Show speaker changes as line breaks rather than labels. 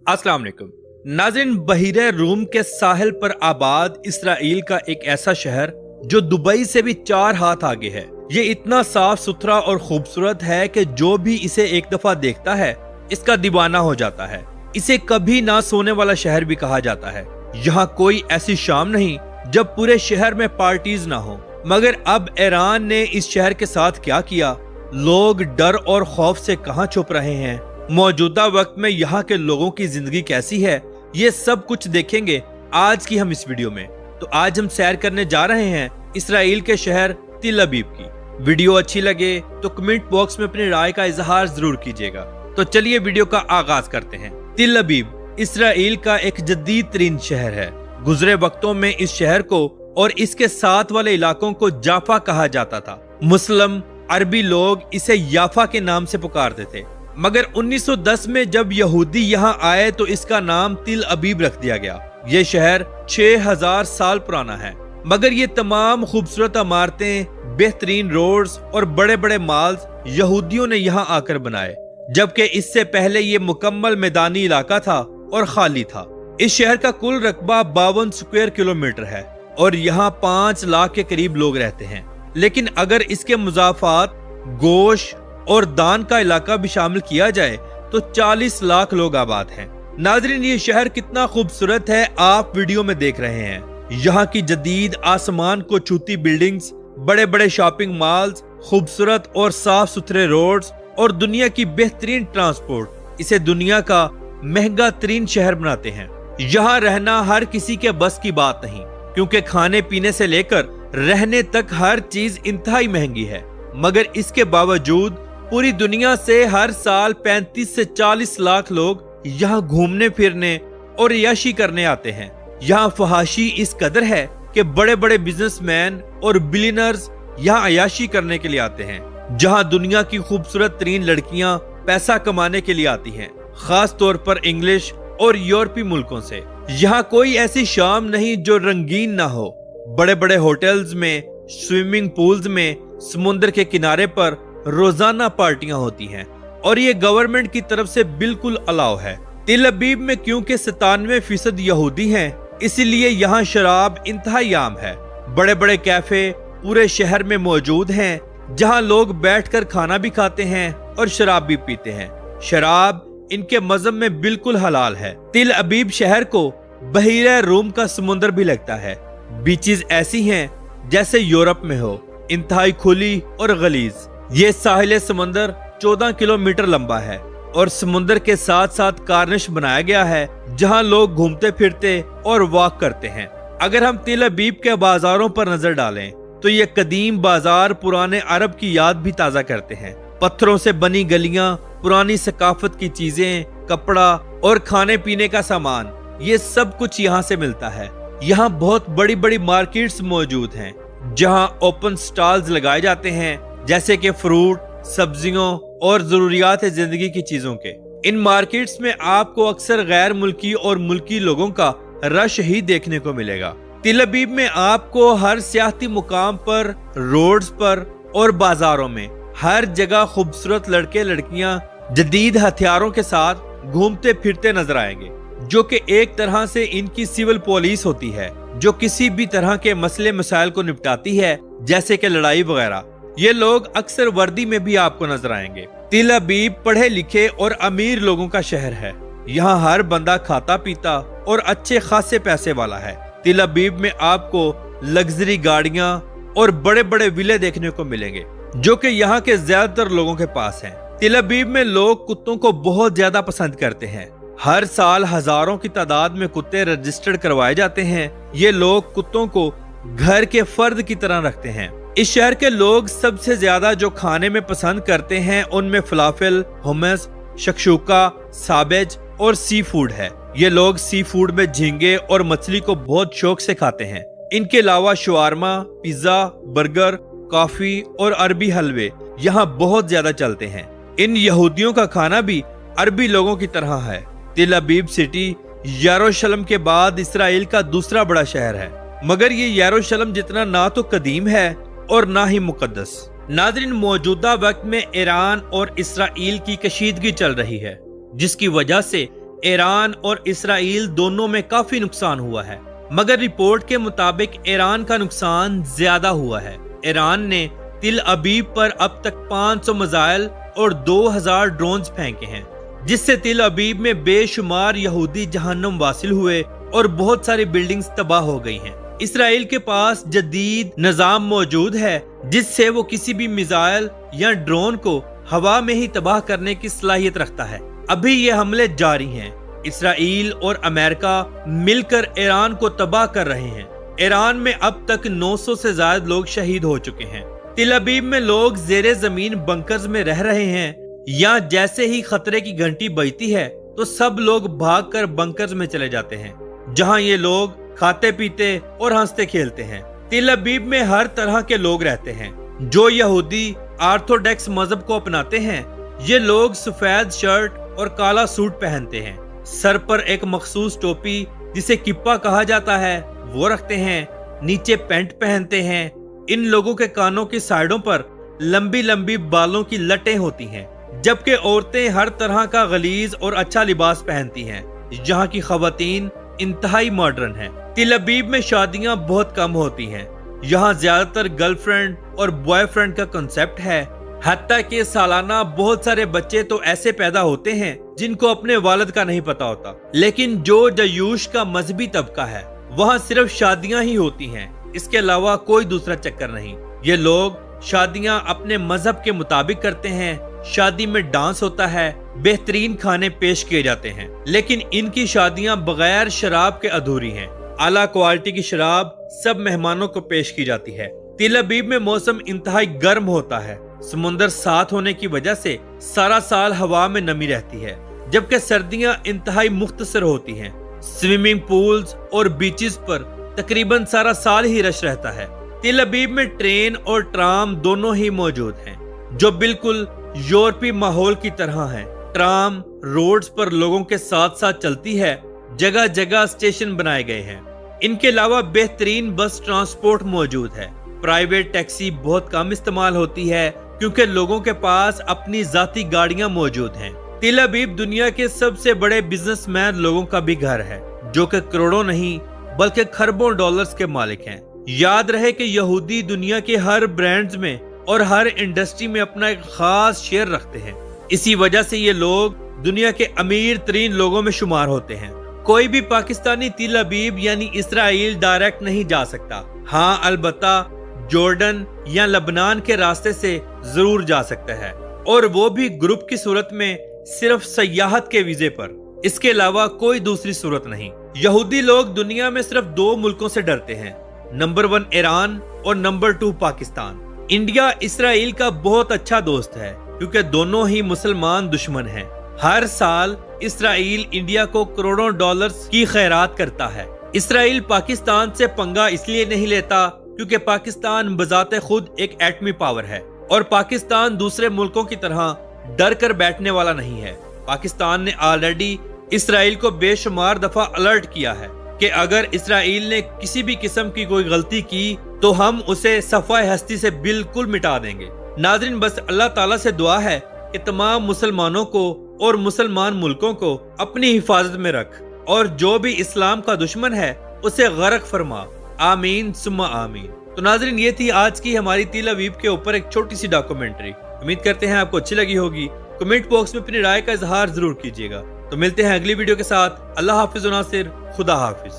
अस्सलाम वालेकुम नाज़रीन, बहीरे रूम के साहिल पर आबाद इसराइल का एक ऐसा शहर जो दुबई से भी 4 हाथ आगे है। ये इतना साफ सुथरा और खूबसूरत है कि जो भी इसे एक दफा देखता है इसका दीवाना हो जाता है। इसे कभी ना सोने वाला शहर भी कहा जाता है। यहाँ कोई ऐसी शाम नहीं जब पूरे शहर में पार्टीज ना हो। मगर अब ईरान ने इस शहर के साथ क्या किया, लोग डर और खौफ से कहां छुप रहे हैं, मौजूदा वक्त में यहाँ के लोगों की जिंदगी कैसी है, ये सब कुछ देखेंगे आज की हम इस वीडियो में। तो आज हम सैर करने जा रहे हैं इसराइल के शहर तिल अबीब की। वीडियो अच्छी लगे तो कमेंट बॉक्स में अपनी राय का इजहार जरूर कीजिएगा। तो चलिए वीडियो का आगाज करते हैं। तिल अबीब इसराइल का एक जदीद तरीन शहर है। गुजरे वक्तों में इस शहर को और इसके साथ वाले इलाकों को जाफा कहा जाता था। मुस्लिम अरबी लोग इसे याफा के नाम से पुकारते थे, मगर 1910 में जब यहूदी यहाँ आए तो इसका नाम तिल अबीब रख दिया गया। ये शहर 6000 साल पुराना है, मगर ये तमाम खूबसूरत इमारतें, बेहतरीन रोड्स और बड़े बड़े मॉल्स यहूदियों ने यहाँ आकर बनाए, जबकि इससे पहले ये मुकम्मल मैदानी इलाका था और खाली था। इस शहर का कुल रकबा 52 स्क्वायर किलोमीटर है और यहाँ 5 लाख के करीब लोग रहते हैं। लेकिन अगर इसके मुजाफात, गोश और दान का इलाका भी शामिल किया जाए तो 40 लाख लोग आबाद हैं। नाजरीन, ये शहर कितना खूबसूरत है आप वीडियो में देख रहे हैं। यहाँ की जदीद आसमान को छूती बिल्डिंग्स, बड़े बड़े शॉपिंग मॉल्स, खूबसूरत और साफ सुथरे रोड्स और दुनिया की बेहतरीन ट्रांसपोर्ट इसे दुनिया का महंगा तरीन शहर बनाते हैं। यहाँ रहना हर किसी के बस की बात नहीं, क्योंकि खाने पीने से लेकर रहने तक हर चीज इंतहाई महंगी है। मगर इसके बावजूद पूरी दुनिया से हर साल 35 से 40 लाख लोग यहाँ घूमने फिरने और याशी करने आते हैं। यहाँ फहाशी इस कदर है कि बड़े बड़े बिजनेसमैन और बिलियनर्स यहाँ अयाशी करने के लिए आते हैं। जहाँ दुनिया की खूबसूरत तरीन लड़कियां पैसा कमाने के लिए आती हैं, खास तौर पर इंग्लिश और यूरोपीय मुल्कों से। यहाँ कोई ऐसी शाम नहीं जो रंगीन ना हो। बड़े बड़े होटल्स में, स्विमिंग पूल्स में, समुद्र के किनारे पर रोजाना पार्टियां होती हैं और ये गवर्नमेंट की तरफ से बिल्कुल अलाउ है। तिल अबीब में क्योंकि 97% यहूदी हैं, इसीलिए यहाँ शराब इंतहाई आम है। बड़े बड़े कैफे पूरे शहर में मौजूद हैं, जहाँ लोग बैठकर खाना भी खाते हैं और शराब भी पीते हैं। शराब इनके मजहब में बिल्कुल हलाल है। तिल अबीब शहर को बहीरे रूम का समुंदर भी लगता है। बीचेस ऐसी हैं जैसे यूरोप में हो, इंतहाई खुली और गलीज। ये साहिल समंदर 14 किलोमीटर लंबा है और समुंदर के साथ साथ कार्निश बनाया गया है, जहां लोग घूमते फिरते और वॉक करते हैं। अगर हम तिल अबीब के बाजारों पर नजर डालें तो ये कदीम बाजार पुराने अरब की याद भी ताजा करते हैं। पत्थरों से बनी गलियां, पुरानी सकाफत की चीजें, कपड़ा और खाने पीने का सामान, ये सब कुछ यहाँ से मिलता है। यहाँ बहुत बड़ी बड़ी मार्केट्स मौजूद हैं, जहाँ ओपन स्टॉल्स लगाए जाते हैं, जैसे कि फ्रूट, सब्जियों और जरूरियात जिंदगी की चीजों के। इन मार्केट्स में आपको अक्सर गैर मुल्की और मुल्की लोगों का रश ही देखने को मिलेगा। तिल अबीब में आपको हर सियाहती मुकाम पर, रोड्स पर और बाजारों में हर जगह खूबसूरत लड़के लड़कियां जदीद हथियारों के साथ घूमते फिरते नजर आएंगे, जो कि एक तरह से इनकी सिविल पुलिस होती है, जो किसी भी तरह के मसले मसाइल को निपटाती है, जैसे कि लड़ाई वगैरह। ये लोग अक्सर वर्दी में भी आपको नजर आएंगे। तिल अबीब पढ़े लिखे और अमीर लोगों का शहर है। यहाँ हर बंदा खाता पीता और अच्छे खासे पैसे वाला है। तिल अबीब में आपको लग्जरी गाड़ियां और बड़े बड़े विले देखने को मिलेंगे, जो कि यहाँ के ज्यादातर लोगों के पास हैं। तिल अबीब में लोग कुत्तों को बहुत ज्यादा पसंद करते हैं। हर साल हजारों की तादाद में कुत्ते रजिस्टर्ड करवाए जाते हैं। ये लोग कुत्तों को घर के फर्द की तरह रखते हैं। इस शहर के लोग सबसे ज्यादा जो खाने में पसंद करते हैं उनमें फलाफल, हुमस, शक्शूका, साबेज और सी फूड है। ये लोग सी फूड में झींगे और मछली को बहुत शौक से खाते हैं। इनके अलावा शवारमा, पिज्जा, बर्गर, कॉफी और अरबी हलवे यहाँ बहुत ज्यादा चलते हैं। इन यहूदियों का खाना भी अरबी लोगों की तरह है। तिल अबीब सिटी यरूशलेम के बाद इसराइल का दूसरा बड़ा शहर है, मगर ये यरूशलेम जितना ना तो कदीम है और ना ही मुकद्दस। नाज़रीन, मौजूदा वक्त में ईरान और इसराइल की कशीदगी चल रही है, जिसकी वजह से ईरान और इसराइल दोनों में काफी नुकसान हुआ है, मगर रिपोर्ट के मुताबिक ईरान का नुकसान ज्यादा हुआ है। ईरान ने तिल अबीब पर अब तक 500 मिसाइल और 2000 ड्रोन्स फेंके हैं, जिससे तिल अबीब में बेशुमार यहूदी जहन्नुम वासिल हुए और बहुत सारी बिल्डिंग्स तबाह हो गई हैं। इसराइल के पास जदीद निजाम मौजूद है जिससे वो किसी भी मिसाइल या ड्रोन को हवा में ही तबाह करने की सलाहियत रखता है। अभी ये हमले जारी हैं। इसराइल और अमेरिका मिलकर ईरान को तबाह कर रहे हैं। ईरान में अब तक 900 से ज्यादा लोग शहीद हो चुके हैं। तिल अबीब में लोग जेरे जमीन बंकर्स में रह रहे हैं, या जैसे ही खतरे की घंटी बजती है तो सब लोग भागकर बंकर्स में चले जाते हैं, जहां ये लोग खाते पीते और हंसते खेलते हैं। तिल अबीब में हर तरह के लोग रहते हैं। जो यहूदी ऑर्थोडॉक्स मजहब को अपनाते हैं, ये लोग सफेद शर्ट और काला सूट पहनते हैं, सर पर एक मखसूस टोपी जिसे किप्पा कहा जाता है वो रखते हैं, नीचे पैंट पहनते हैं। इन लोगों के कानों की साइडों पर लंबी लंबी बालों की लटें होती हैं, जबकि औरतें हर तरह का गलीज और अच्छा लिबास पहनती हैं। यहाँ की खवातीन इंतहाई मॉडर्न हैं। तिल अबीब में शादियां बहुत कम होती हैं। यहाँ ज्यादातर गर्लफ्रेंड और बॉयफ्रेंड का कंसेप्ट है। हत्ता कि सालाना बहुत सारे बच्चे तो ऐसे पैदा होते हैं जिनको अपने वालिद का नहीं पता होता। लेकिन जो जयूश का मजहबी तबका है, वहाँ सिर्फ शादियां ही होती हैं, इसके अलावा कोई दूसरा चक्कर नहीं। ये लोग शादियां अपने मजहब के मुताबिक करते हैं। शादी में डांस होता है, बेहतरीन खाने पेश किए जाते हैं, लेकिन इनकी शादियां बगैर शराब के अधूरी हैं। आला क्वालिटी की शराब सब मेहमानों को पेश की जाती है। तिल अबीब में मौसम इंतहाई गर्म होता है। समुंदर साथ होने की वजह से सारा साल हवा में नमी रहती है, जबकि सर्दियां इंतहाई मुख्तसर होती हैं। स्विमिंग पूल्स और बीचेस पर तकरीबन सारा साल ही रश रहता है। तिल अबीब में ट्रेन और ट्राम दोनों ही मौजूद हैं, जो बिल्कुल यूरोपीय माहौल की तरह है। ट्राम रोड्स पर लोगों के साथ साथ चलती है। जगह जगह स्टेशन बनाए गए हैं। इनके अलावा बेहतरीन बस ट्रांसपोर्ट मौजूद है। प्राइवेट टैक्सी बहुत कम इस्तेमाल होती है क्योंकि लोगों के पास अपनी जाती गाड़ियां मौजूद हैं। तिल अबीब दुनिया के सबसे बड़े बिजनेसमैन लोगों का भी घर है, जो कि करोड़ों नहीं बल्कि खरबों डॉलर्स के मालिक हैं। याद रहे कि यहूदी दुनिया के हर ब्रांड्स में और हर इंडस्ट्री में अपना एक खास शेयर रखते हैं। इसी वजह से ये लोग दुनिया के अमीर तरीन लोगों में शुमार होते हैं। कोई भी पाकिस्तानी तिल अबीब यानी इसराइल डायरेक्ट नहीं जा सकता। हाँ, अलबत्ता जॉर्डन या लबनान के रास्ते से जरूर जा सकता है, और वो भी ग्रुप की सूरत में सिर्फ सयाहत के वीजे पर। इसके अलावा कोई दूसरी सूरत नहीं। यहूदी लोग दुनिया में सिर्फ 2 मुल्कों से डरते हैं, नंबर 1 ईरान और नंबर 2 पाकिस्तान। इंडिया इसराइल का बहुत अच्छा दोस्त है क्योंकि दोनों ही मुसलमान दुश्मन हैं। हर साल इसराइल इंडिया को करोड़ों डॉलर्स की खैरात करता है। इसराइल पाकिस्तान से पंगा इसलिए नहीं लेता क्योंकि पाकिस्तान बजाते खुद एक एटमी पावर है, और पाकिस्तान दूसरे मुल्कों की तरह डर कर बैठने वाला नहीं है। पाकिस्तान ने ऑलरेडी इसराइल को बेशुमार दफा अलर्ट किया है कि अगर इसराइल ने किसी भी किस्म की कोई गलती की तो हम उसे सफाए हस्ती से बिल्कुल मिटा देंगे। नाज़रीन, बस अल्लाह ताला से दुआ है कि तमाम मुसलमानों को और मुसलमान मुल्कों को अपनी हिफाजत में रख, और जो भी इस्लाम का दुश्मन है उसे गर्क फरमा। आमीन सुम्मा आमीन। तो नाज़रीन, ये थी आज की हमारी तिल अबीब के ऊपर एक छोटी सी डॉक्यूमेंट्री। उम्मीद करते हैं आपको अच्छी लगी होगी। कमेंट बॉक्स में अपनी राय का इजहार जरूर कीजिएगा। तो मिलते हैं अगली वीडियो के साथ। अल्लाह हाफिज नासिर, खुदा हाफिज।